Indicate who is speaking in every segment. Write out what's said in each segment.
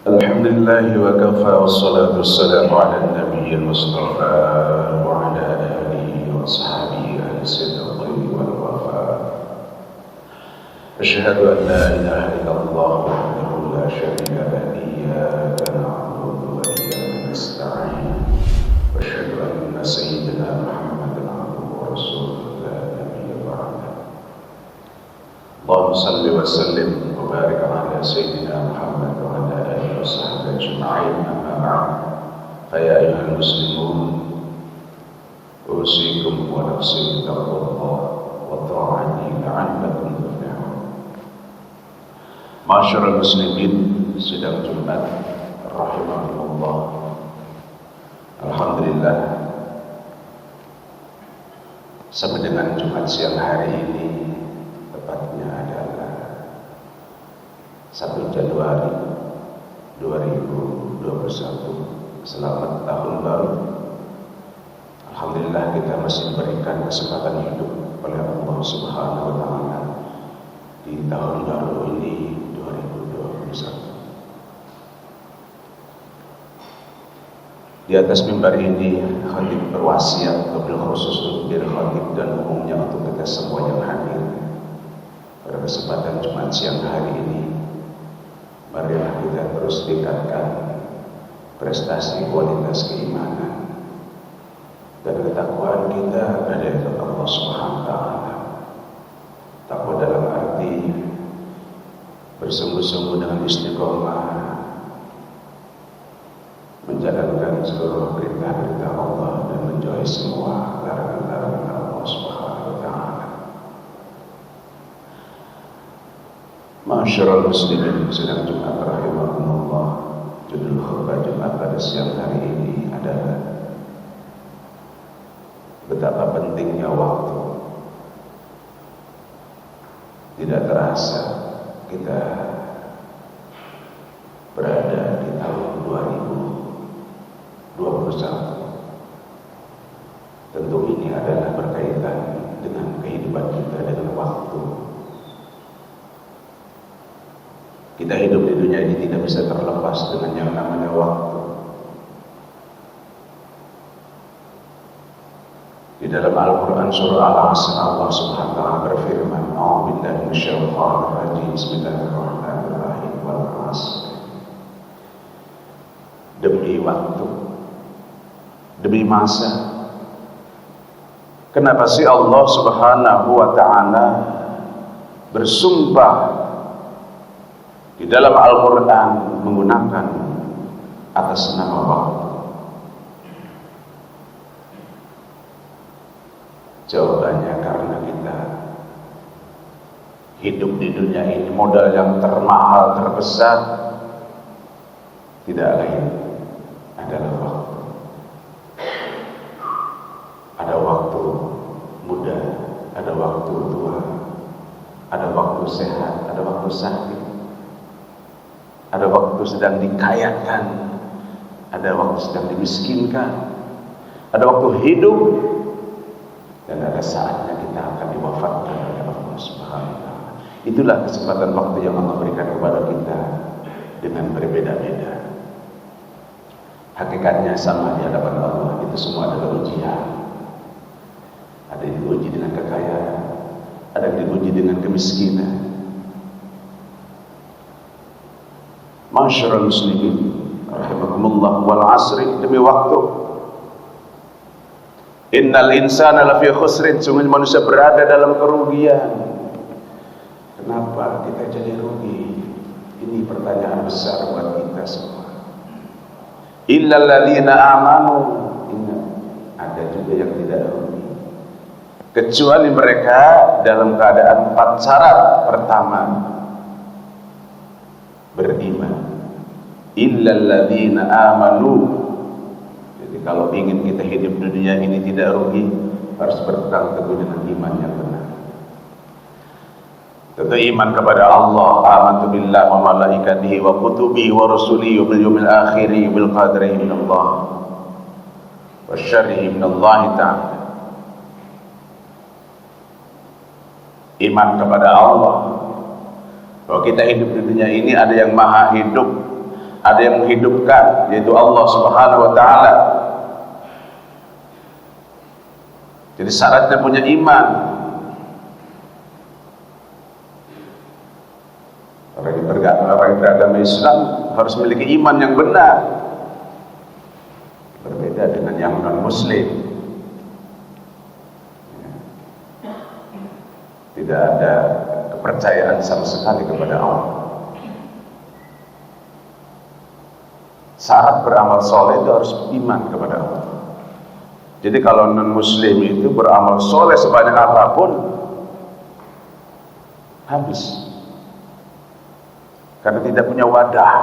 Speaker 1: الحمد لله وكفى والصلاة والسلام على النبي المصطفى وعلى آله وأصحابه أهل الصدق والوفاء. أشهد أن لا إله إلا الله وحده لا شريك له إياك نعبد وإياك نستعين وأشهد أن سيدنا محمدا عبده ورسوله لا نبي بعده. اللهم صل وسلم وبارك على سيدنا محمد وعلى آله وصحبه أجمعين. أما بعد فيا أيها المسلمون أوصيكم ونفسي بتقوى الله وطاعته لعلكم تفلحون. Masyarul muslimin, sidang Jumat rahimahullah. Alhamdulillah, sampai dengan Jumat siang hari ini, tepatnya adalah 1 Januari 2021. Selamat tahun baru. Alhamdulillah, kita masih diberikan kesempatan hidup oleh Allah Subhanahu wa taala di tahun baru ini 2021. Di atas mimbar ini khatib berwasiat wabil khusus untuk diri khatib dan umumnya untuk kita semua yang hadir pada kesempatan Jumat siang hari ini. Marilah kita terus tingkatkan prestasi kualitas keimanan dan ketakwaan kita kepada Allah Subhanahu wa taala. Takwa dalam arti bersungguh-sungguh dengan istiqomah menjalankan seluruh perintah-perintah Allah dan menjauhi semua larangan-larangan Allah Subhanahu wa taala. Masyarul muslimin, sedang Jumat rahimahumullah. Judul khutbah Jumat pada siang hari ini adalah betapa pentingnya waktu. Tidak terasa kita berada di tahun 2021. Tentu ini adalah berkaitan dengan kehidupan kita dengan waktu. Kita hidup di dunia ini tidak bisa terlepas dengan yang namanya waktu. Di dalam Al-Quran surah Al-Asr, Allah Subhanahu wa taala berfirman, "A'udzubillahi minasyaitonir rajim. Bismillahirrahmanirrahim. Wal 'asr." Demi waktu, demi masa. Kenapa sih Allah Subhanahu wa taala bersumpah di dalam Al-Quran menggunakan atas nama waktu? Jawabannya karena kita hidup di dunia ini, modal yang termahal, terbesar tidak lain adalah waktu. Ada waktu muda, ada waktu tua, ada waktu sehat, ada waktu sakit, ada waktu sedang dikayakan, ada waktu sedang dimiskinkan, ada waktu hidup, dan ada saatnya kita akan diwafatkan oleh Allah Subhanahu wa taala. Itulah kesempatan waktu yang Allah berikan kepada kita dengan berbeda-beda. Hakikatnya sama di hadapan Allah, itu semua adalah ujian. Ada yang diuji dengan kekayaan, ada yang diuji dengan kemiskinan. Masyarul muslimin rahimakumullah, wal 'asri, demi waktu. Innal insana lafi khusrin, sungguh manusia berada dalam kerugian. Kenapa kita jadi rugi? Ini pertanyaan besar buat kita semua. Illal ladzina amanu, ingat, ada juga yang tidak rugi, kecuali mereka dalam keadaan 4 syarat. Pertama, beriman. Illal ladzina amanu. Kalau ingin kita hidup di dunia ini tidak rugi, harus berpegang teguh dengan iman yang benar. Tentu iman kepada Allah, amantu billahi wa malaikatihi wa kutubihi wa rusulihi wa bil yaumil akhir bil qadri minallah wa syarrihi minallahi ta'ala. Iman kepada Allah, bahwa kita hidup di dunia ini ada yang maha hidup, ada yang menghidupkan, yaitu Allah Subhanahu wa taala. Jadi syaratnya punya iman. Orang yang beragama Islam harus memiliki iman yang benar, berbeda dengan yang non-muslim. Tidak ada kepercayaan sama sekali kepada Allah. Syarat beramal soleh itu harus iman kepada Allah. Jadi kalau non-muslim itu beramal soleh sebanyak apapun, habis. Karena tidak punya wadah.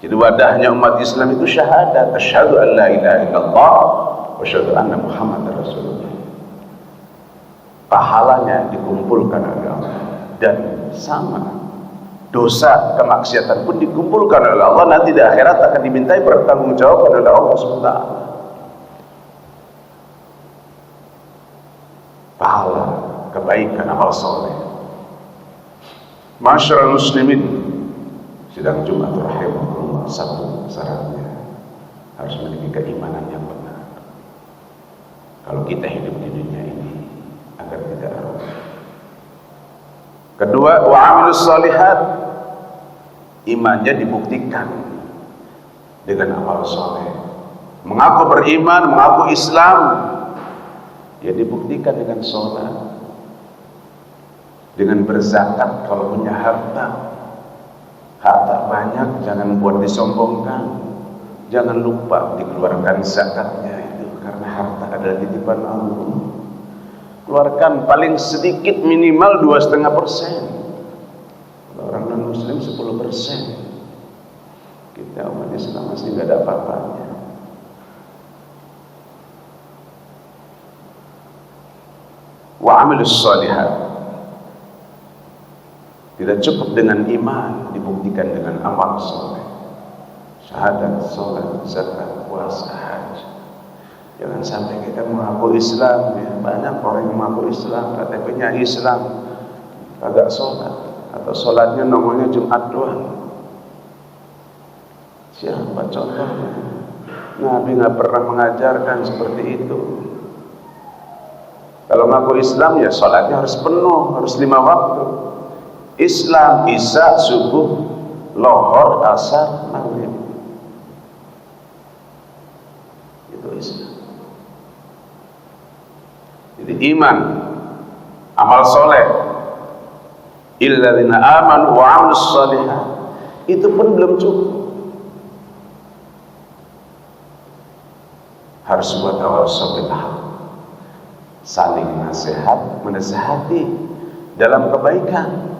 Speaker 1: Jadi wadahnya umat Islam itu syahadat, asyhadu an la ilaha illallah wa asyhadu anna Muhammadar Rasulullah. Pahalanya dikumpulkan oleh Allah, dan sama dosa kemaksiatan pun dikumpulkan oleh Allah. Nanti di akhirat akan dimintai pertanggungjawaban oleh Allah SWT. Pahala, kebaikan, amal soleh. Masyarul muslimin, sidang Jumat rahimahullah, satu syaratnya harus memiliki keimanan yang benar. Kalau kita hidup di dunia ini agar tidak rugi. Kedua, wa amilus shalihat, imannya dibuktikan dengan amal soleh. Mengaku beriman, mengaku Islam, ya dibuktikan dengan sholat, dengan berzakat kalau punya harta. Harta banyak jangan buat disombongkan, jangan lupa dikeluarkan zakatnya itu, karena harta adalah titipan Allah. Keluarkan paling sedikit minimal 2,5%. Kalau orang non muslim 10%. Kita umat Islam masih nggak ada apa-apanya. Wa amilus shalihat, tidak cukup dengan iman, dibuktikan dengan amal soleh. Syahadat, sholat, zakat, puasa, haji. Jangan sampai kita mengaku Islam, ya. Banyak orang yang mengaku Islam, KTP-nya Islam, agak sholat, atau sholatnya nomornya Jumat doang. Siapa contohnya? Nabi nggak pernah mengajarkan seperti itu. Kalau mengaku Islam, ya sholatnya harus penuh, harus 5 waktu. Islam, isya, subuh, lohor, asar, maghrib. Itu Islam. Jadi iman, amal soleh, illadzina amanu wa amilus shalihat, itu pun belum cukup. Harus buat awal sobilah, saling nasihat, menasihati dalam kebaikan.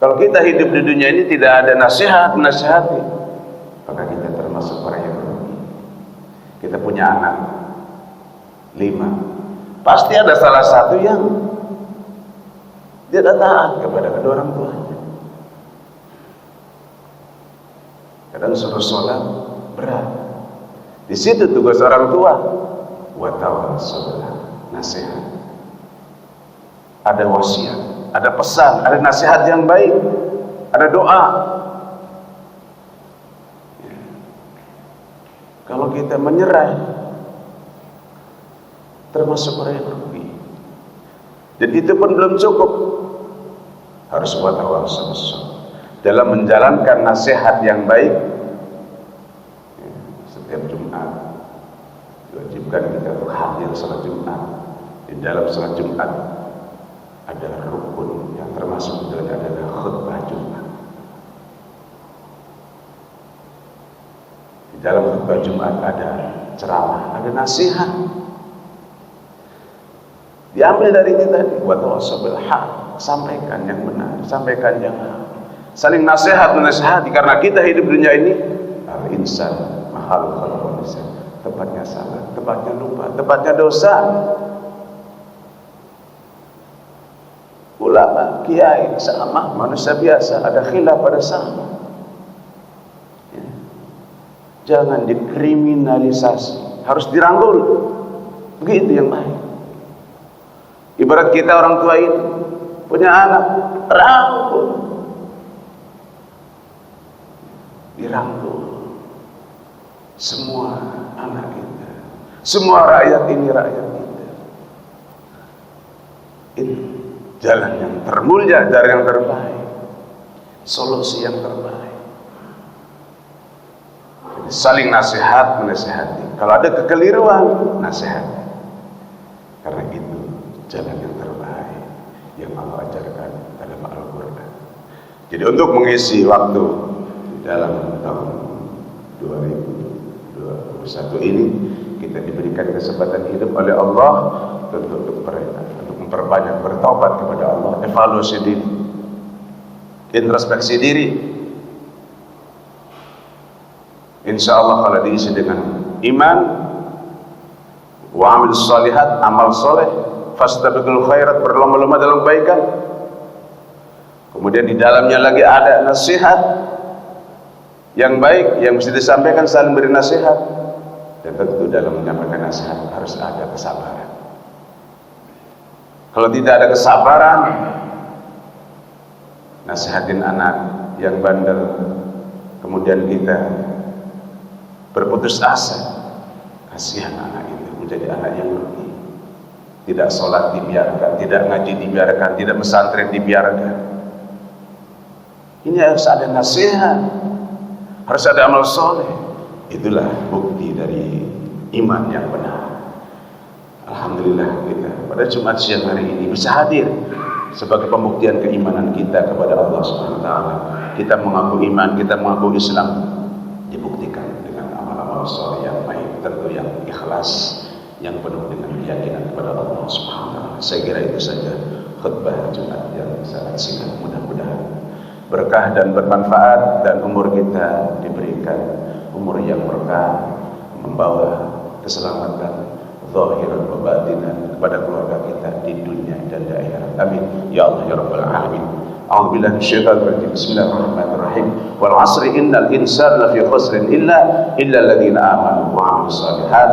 Speaker 1: Kalau kita hidup di dunia ini tidak ada nasihat, menasihati, maka kita termasuk orang yang rugi. Kita punya anak 5, pasti ada salah satu yang tidak taat kepada kedua orang tuanya. Kadang suruh sholat berat. Di situ tugas orang tua. Wa tawassaw, nasihat. Ada wasiat, ada pesan, ada nasihat yang baik, ada doa. Ya. Kalau kita menyerah, termasuk orang yang rugi. Dan itu pun belum cukup. Harus buat awal dalam menjalankan nasihat yang baik. Ya, setiap Jumat diwajibkan kita untuk hadir salat Jumat. Di dalam salat Jumat ada rukun yang termasuk itu adalah khutbah Jumat. Di dalam khutbah Jumat ada ceramah, ada nasihat. Diambil dari kita, wa tawassaw bil haq, sampaikan yang benar, sampaikan yang hak. Saling nasihat menasihati, karena kita hidup dunia ini al-insan mahal khalaqal lisan. Tempatnya salah, tempatnya lupa, tempatnya dosa. Ulama, kiai, sama manusia biasa, ada khilaf, ada sama. Ya. Jangan dikriminalisasi, harus dirangkul. Begitu yang baik. Ibarat kita orang tua ini punya anak, rangkul, dirangkul semua anak kita, semua rakyat ini rakyat kita. Ini jalan yang termulia, jalan yang terbaik, solusi yang terbaik. Jadi saling nasihat menasihati. Kalau ada kekeliruan, nasihati. Karena itu jalan yang terbaik yang Allah ajarkan dalam Al-Quran. Jadi untuk mengisi waktu dalam tahun 2021 ini, kita diberikan kesempatan hidup oleh Allah untuk memperbanyak bertaubat kepada Allah, evaluasi diri, introspeksi diri. Insya Allah kalau diisi dengan iman, wa amil salihat, amal soleh, fastabiqul khairat, berlomba-lomba dalam kebaikan. Kemudian di dalamnya lagi ada nasihat yang baik yang mesti disampaikan, saling beri nasihat. Dan tentu dalam menyampaikan nasihat harus ada kesabaran. Kalau tidak ada kesabaran, nasihatin anak yang bandel, kemudian kita berputus asa, kasihan anak itu menjadi anak yang rugi. Tidak sholat dibiarkan, tidak ngaji dibiarkan, tidak pesantren dibiarkan. Ini harus ada nasihat, harus ada amal soleh. Itulah bukti dari iman yang benar. Alhamdulillah kita pada Jumat siang hari ini bisa hadir sebagai pembuktian keimanan kita kepada Allah Subhanahu wa taala. Kita mengaku iman, kita mengaku Islam, dibuktikan dengan amal-amal soleh yang baik, tentu yang ikhlas, yang penuh dengan keyakinan kepada Allah Subhanahu wa taala. Saya kira itu saja khutbah Jumat yang sangat singkat, mudah-mudahan berkah dan bermanfaat, dan umur kita diberikan umur yang berkah, membawa keselamatan zahiran wa batinan kepada keluarga kita di dunia dan di akhirat. Amin ya Allah ya rabbal alamin. A'udzu billahi minasyaitonir rajim. Bismillahirrahmanirrahim. Wal 'asri innal insana lafi khusrin illa alladziina aamanu wa 'amilus shalihat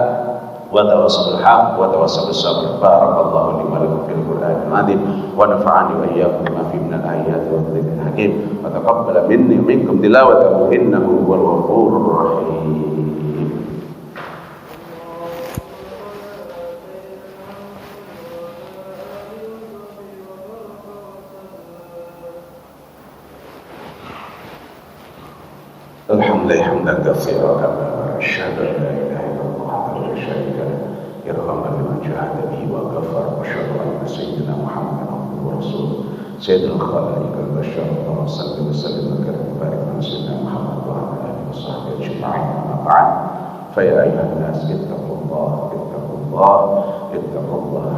Speaker 1: wa tawassaw bil haqq wa tawassaw bis sabr. Barakallahu li wa lakum fil Qur'anil 'azim wa nafa'ani wa iyyakum bima fihi minal ayati wa dhikril hakim wa taqabbala minni wa minkum tilawatahu innahu huwal ghafurur rahim. Alhamdulillah hamdan katsiran kama asyhadu an la ilaha illallah wahdahu la syarika lahu irhaman liman jahada bihi wa ghafara wa asyhadu anna sayyidina Muhammadan abduhu wa rasuluh sayyidul khalaiq wal bashar wa sallallahu alaihi wa sallam wa barik ala sayyidina Muhammad wa ala alihi wa sahbihi ajma'in. Amma ba'd, fa ya ayyuhan nas ittaqullah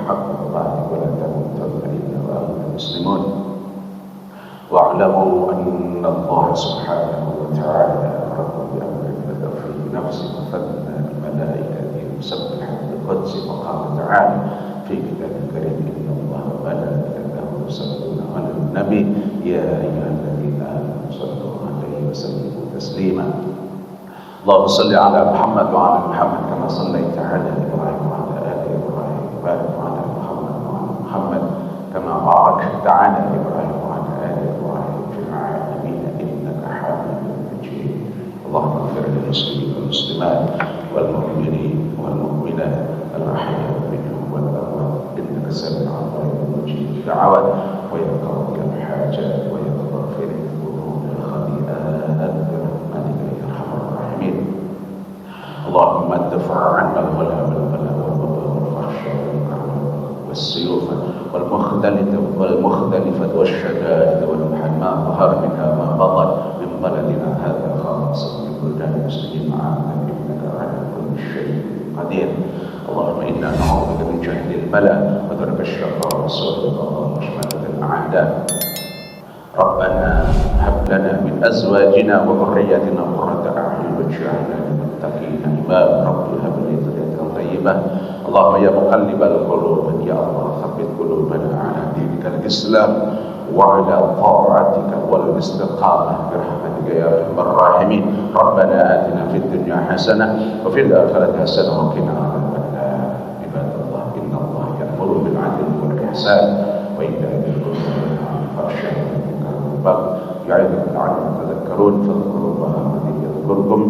Speaker 1: haqqa tuqatih wa la tamutunna illa wa antum muslimun. واعلموا أن الله سبحانه وتعالى أمركم بأمر بدأ في نفسه وثنى الملائكة المسبحة بالقدس وقال تعالى في كتاب الكريم إن الله وملائكته يصلون على النبي يا أيها الذين آمنوا صلوا عليه وسلموا تسليما. اللهم صل على محمد وعلى محمد كما صليت على إبراهيم وعلى آل إبراهيم وبارك على محمد وعلى محمد كما باركت على إبراهيم وعلى آل إبراهيم في العالمين إنك حميد مجيد. اللهم اغفر للمسلمين والمسلمات والمؤمنين والمؤمنات الأحياء منهم والأموات إنك سميع قريب مجيب الدعوات ويا قاضي الحاجات ويا غافر الذنوب الخطيئات برحمتك يا أرحم الراحمين. اللهم ادفع عنا الولا والبلاء والوباء والفحشاء والكره والسيوف والمختلفة والشدائد والمحن ما ظهر منها ما بطن من بلدنا هذا خاصة من بلدان المسلمين عامة إنك على كل شيء قدير. اللهم إنا نعوذ بك من جهل الملأ ودرك الشقاء وسوء القضاء وشماتة الأعداء. ربنا هب لنا من أزواجنا وذرياتنا قرة أعين واجعلنا للمتقين إماما. رب هب لي ذرية طيبة. اللهم يا مقلب القلوب يا الله ثبت قلوبنا على دينك الإسلام وعلى طاعتك والاستقامة برحمتك يا أرحم الراحمين. ربنا آتنا في الدنيا حسنة وفي الآخرة حسنة وقنا عذاب النار. عباد الله إن الله يأمر بالعدل والإحسان وإيتاء ذي القربى وينهى عن الفحشاء والمنكر والبغي يعظكم لعلكم تذكرون. فاذكروا الله العظيم berhukum